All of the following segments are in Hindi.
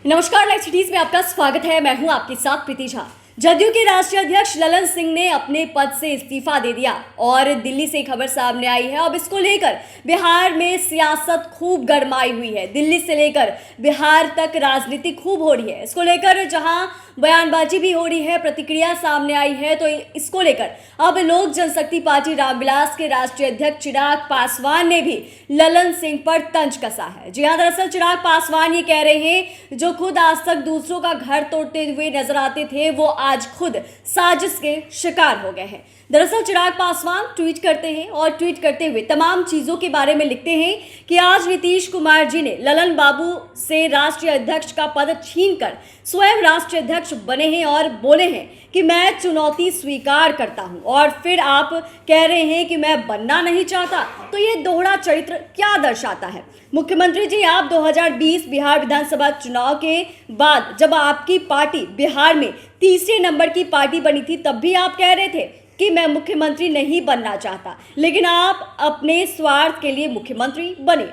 नमस्कार, लाइव सिटीज में आपका स्वागत है। मैं हूं आपके साथ प्रीति झा। जदयू के राष्ट्रीय अध्यक्ष ललन सिंह ने अपने पद से इस्तीफा दे दिया और दिल्ली से खबर सामने आई है। अब इसको लेकर बिहार में सियासत खूब गरमाई हुई है। दिल्ली से लेकर बिहार तक राजनीति खूब हो रही है। इसको लेकर जहां बयानबाजी भी हो रही है, प्रतिक्रिया सामने आई है, तो इसको लेकर अब लोक जनशक्ति पार्टी रामविलास के राष्ट्रीय अध्यक्ष चिराग पासवान ने भी ललन सिंह पर तंज कसा है। जी हां, दरअसल चिराग पासवान ये कह रहे हैं, जो खुद आज तक दूसरों का घर तोड़ते हुए नजर आते थे, वो आज खुद साजिश के शिकार हो गए हैं। दरअसल चिराग पासवान ट्वीट करते हैं और ट्वीट करते हुए तमाम चीजों के बारे में लिखते हैं कि आज नीतीश कुमार जी ने ललन बाबू से राष्ट्रीय अध्यक्ष का पद छीनकर स्वयं राष्ट्रीय अध्यक्ष बने हैं और बोले हैं कि मैं चुनौती स्वीकार करता हूं, और फिर आप कह रहे हैं कि मैं बनना नहीं चाहता। तो ये दोहरा चरित्र क्या दर्शाता है? मुख्यमंत्री जी, आप 2020 बिहार विधानसभा चुनाव के बाद जब आपकी पार्टी बिहार में तीसरे नंबर की पार्टी बनी थी, तब भी आप कह रहे थे कि मैं मुख्यमंत्री नहीं बनना चाहता, लेकिन आप अपने स्वार्थ के लिए मुख्यमंत्री बने।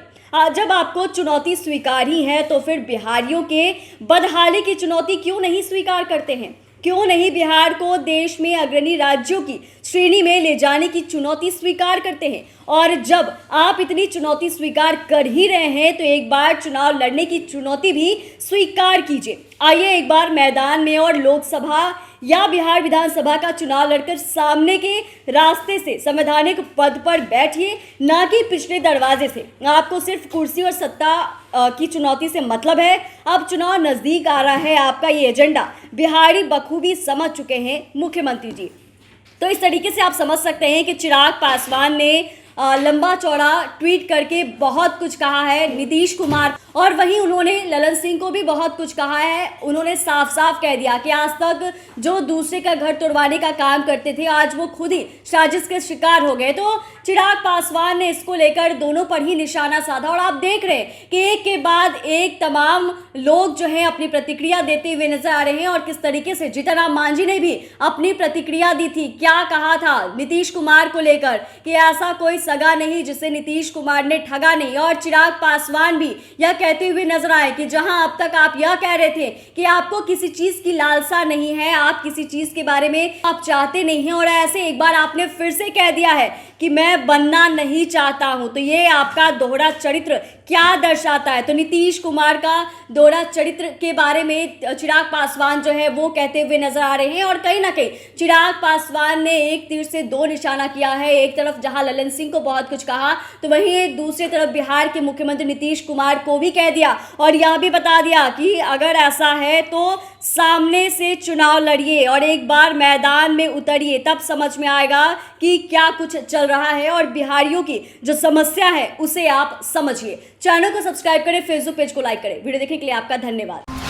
जब आपको चुनौती स्वीकार ही है, तो फिर बिहारियों के बदहाली की चुनौती क्यों नहीं स्वीकार करते हैं? क्यों नहीं बिहार को देश में अग्रणी राज्यों की श्रेणी में ले जाने की चुनौती स्वीकार करते हैं? और जब आप इतनी चुनौती स्वीकार कर ही रहे हैं, तो एक बार चुनाव लड़ने की चुनौती भी स्वीकार कीजिए। आइए एक बार मैदान में और लोकसभा या बिहार विधानसभा का चुनाव लड़कर सामने के रास्ते से संवैधानिक पद पर बैठिए, ना कि पिछले दरवाजे से। आपको सिर्फ कुर्सी और सत्ता की चुनौती से मतलब है। अब चुनाव नजदीक आ रहा है, आपका ये एजेंडा बिहारी बखूबी समझ चुके हैं मुख्यमंत्री जी। तो इस तरीके से आप समझ सकते हैं कि चिराग पासवान ने लंबा चौड़ा ट्वीट करके बहुत कुछ कहा है नीतीश कुमार, और वहीं उन्होंने ललन सिंह को भी बहुत कुछ कहा है। उन्होंने साफ साफ कह दिया कि आज तक जो दूसरे का घर तोड़वाने का काम करते थे, आज वो खुद ही साजिश के शिकार हो गए। तो चिराग पासवान ने इसको लेकर दोनों पर ही निशाना साधा, और आप देख रहे हैं कि एक के बाद एक तमाम लोग जो है अपनी प्रतिक्रिया देते हुए नजर आ रहे हैं। और किस तरीके से जीतन राम मांझी ने भी अपनी प्रतिक्रिया दी थी। क्या कहा था नीतीश कुमार को लेकर कि ऐसा कोई सगा नहीं जिसे नीतीश कुमार ने ठगा नहीं। और चिराग पासवान भी यह कहते हुए नजर आए कि जहां अब तक आप यह कह रहे थे कि आपको किसी चीज की लालसा नहीं है, आप किसी चीज के बारे में आप चाहते नहीं हैं, और ऐसे एक बार आपने फिर से कह दिया है कि मैं बनना नहीं चाहता हूं। तो ये आपका दोहरा चरित्र क्या दर्शाता है? तो नीतीश कुमार का दोहरा चरित्र के बारे में चिराग पासवान जो है वो कहते हुए नजर आ रहे हैं। और कहीं ना कहीं चिराग पासवान ने एक तीर से दो निशाना किया है। एक तरफ जहां ललन सिंह को बहुत कुछ कहा, तो वहीं दूसरी तरफ बिहार के मुख्यमंत्री नीतीश कुमार को भी कह दिया, और यह भी बता दिया कि अगर ऐसा है तो सामने से चुनाव लड़िए और एक बार मैदान में उतरिए, तब समझ में आएगा कि क्या कुछ चल रहा है और बिहारियों की जो समस्या है उसे आप समझिए। चैनल को सब्सक्राइब करें, फेसबुक पेज को लाइक करें। वीडियो देखने के लिए आपका धन्यवाद।